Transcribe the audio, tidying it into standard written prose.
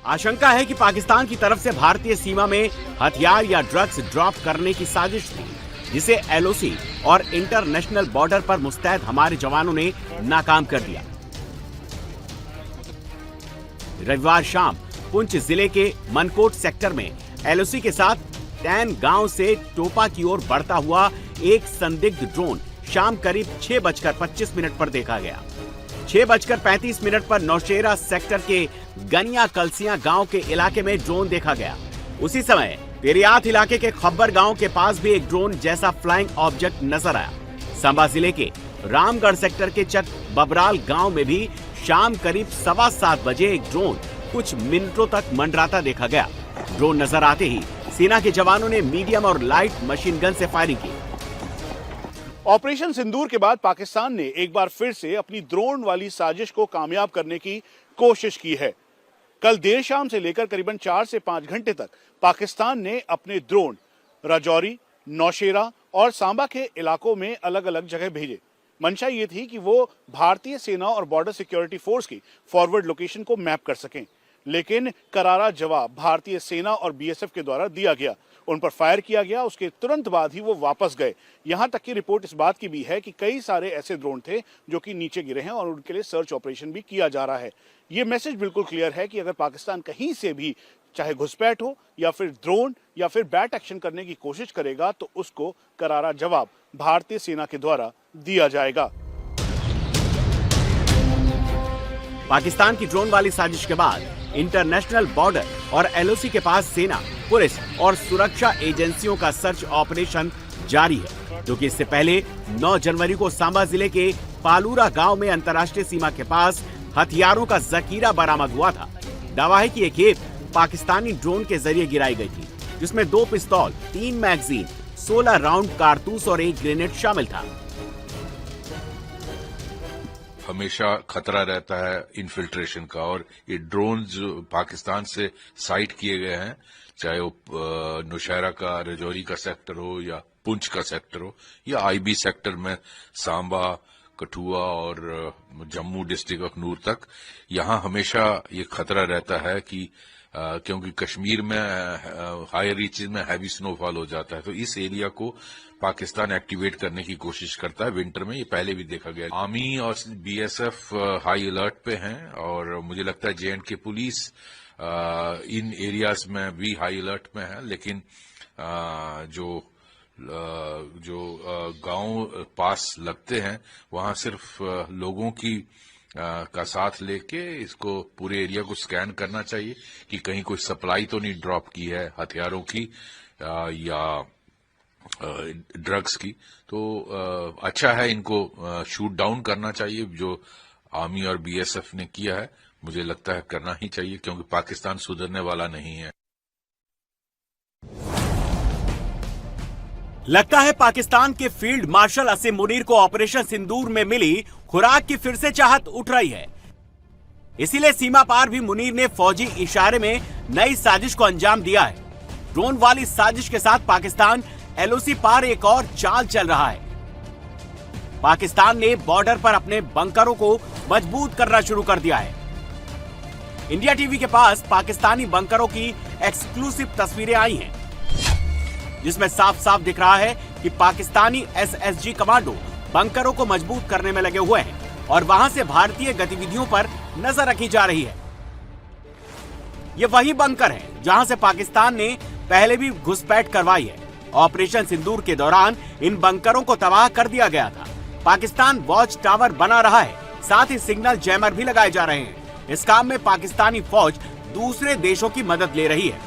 आशंका है कि पाकिस्तान की तरफ से भारतीय सीमा में हथियार या ड्रग्स ड्रॉप करने की साजिश थी, जिसे एलओसी और इंटरनेशनल बॉर्डर पर मुस्तैद हमारे जवानों ने नाकाम कर दिया। रविवार शाम पुंछ जिले के मनकोट सेक्टर में एलओसी के साथ टैन गांव से टोपा की ओर बढ़ता हुआ एक संदिग्ध ड्रोन शाम करीब 6:25 पर देखा गया। 6:35 पर नौशेरा सेक्टर के गनिया कलसिया गांव के इलाके में ड्रोन देखा गया। उसी समय पेरियात इलाके के खब्बर गांव के पास भी एक ड्रोन जैसा फ्लाइंग ऑब्जेक्ट नजर आया। सांबा जिले के रामगढ़ सेक्टर के चक बबराल गांव में भी शाम करीब 7:15 बजे एक ड्रोन कुछ मिनटों तक मंडराता देखा गया। ड्रोन नजर आते ही सेना के जवानों ने मीडियम और लाइट मशीन गन से फायरिंग की। ऑपरेशन सिंदूर के बाद पाकिस्तान ने एक बार फिर से अपनी ड्रोन वाली साजिश को कामयाब करने की कोशिश की है। कल देर शाम से लेकर करीबन 4 से 5 घंटे तक पाकिस्तान ने अपने ड्रोन राजौरी, नौशेरा और सांबा के इलाकों में अलग अलग जगह भेजे। मंशा ये थी कि वो भारतीय सेना और बॉर्डर सिक्योरिटी फोर्स की फॉरवर्ड लोकेशन को मैप कर सकें, लेकिन करारा जवाब भारतीय सेना और बीएसएफ के द्वारा दिया गया। उन पर फायर किया गया, उसके तुरंत बाद ही वो वापस गए। यहां तक की रिपोर्ट इस बात की भी है कि कई सारे ऐसे ड्रोन थे जो कि नीचे गिरे हैं और उनके लिए सर्च ऑपरेशन भी किया जा रहा है। ये मैसेज बिल्कुल क्लियर है कि अगर पाकिस्तान कहीं से भी चाहे घुसपैठ हो या फिर ड्रोन या फिर बैट एक्शन करने की कोशिश करेगा तो उसको करारा जवाब भारतीय सेना के द्वारा दिया जाएगा। पाकिस्तान की ड्रोन वाली साजिश के बाद इंटरनेशनल बॉर्डर और एलओसी के पास सेना, पुलिस और सुरक्षा एजेंसियों का सर्च ऑपरेशन जारी है, जो कि इससे पहले 9 जनवरी को सांबा जिले के पालूरा गांव में अंतर्राष्ट्रीय सीमा के पास हथियारों का जखीरा बरामद हुआ था। दावा है कि ये खेप पाकिस्तानी ड्रोन के जरिए गिराई गई थी, जिसमें 2 पिस्तौल, 3 मैगजीन, 16 राउंड कारतूस और 1 ग्रेनेड शामिल था। हमेशा खतरा रहता है इन्फिल्ट्रेशन का, और ये ड्रोन जो पाकिस्तान से साइट किए गए हैं, चाहे वो नौशेरा का, राजौरी का सेक्टर हो या पुंछ का सेक्टर हो या आईबी सेक्टर में सांबा, कठुआ और जम्मू डिस्ट्रिक्ट अखनूर तक, यहाँ हमेशा ये खतरा रहता है कि क्योंकि कश्मीर में हाई रीचेज में हैवी स्नोफॉल हो जाता है, तो इस एरिया को पाकिस्तान एक्टिवेट करने की कोशिश करता है विंटर में। ये पहले भी देखा गया। आर्मी और बीएसएफ हाई अलर्ट पे हैं और मुझे लगता है जे&के पुलिस इन एरियाज में भी हाई अलर्ट में है, लेकिन जो गांव पास लगते हैं वहां सिर्फ लोगों की का साथ लेके इसको पूरे एरिया को स्कैन करना चाहिए कि कहीं कोई सप्लाई तो नहीं ड्रॉप की है हथियारों की या ड्रग्स की। तो अच्छा है, इनको शूट डाउन करना चाहिए जो आर्मी और बीएसएफ ने किया है। मुझे लगता है करना ही चाहिए, क्योंकि पाकिस्तान सुधरने वाला नहीं है। लगता है पाकिस्तान के फील्ड मार्शल असीम मुनीर को ऑपरेशन सिंदूर में मिली खुराक की फिर से चाहत उठ रही है। इसीलिए सीमा पार भी मुनीर ने फौजी इशारे में नई साजिश को अंजाम दिया है। ड्रोन वाली साजिश के साथ पाकिस्तान एलओसी पार एक और चाल चल रहा है। पाकिस्तान ने बॉर्डर पर अपने बंकरों को मजबूत करना शुरू कर दिया है। इंडिया टीवी के पास पाकिस्तानी बंकरों की एक्सक्लूसिव तस्वीरें आई हैं, जिसमें साफ साफ दिख रहा है कि पाकिस्तानी एसएसजी कमांडो बंकरों को मजबूत करने में लगे हुए हैं और वहां से भारतीय गतिविधियों पर नजर रखी जा रही है। ये वही बंकर है जहां से पाकिस्तान ने पहले भी घुसपैठ करवाई है। ऑपरेशन सिंदूर के दौरान इन बंकरों को तबाह कर दिया गया था। पाकिस्तान वॉच टावर बना रहा है, साथ ही सिग्नल जैमर भी लगाए जा रहे हैं। इस काम में पाकिस्तानी फौज दूसरे देशों की मदद ले रही है।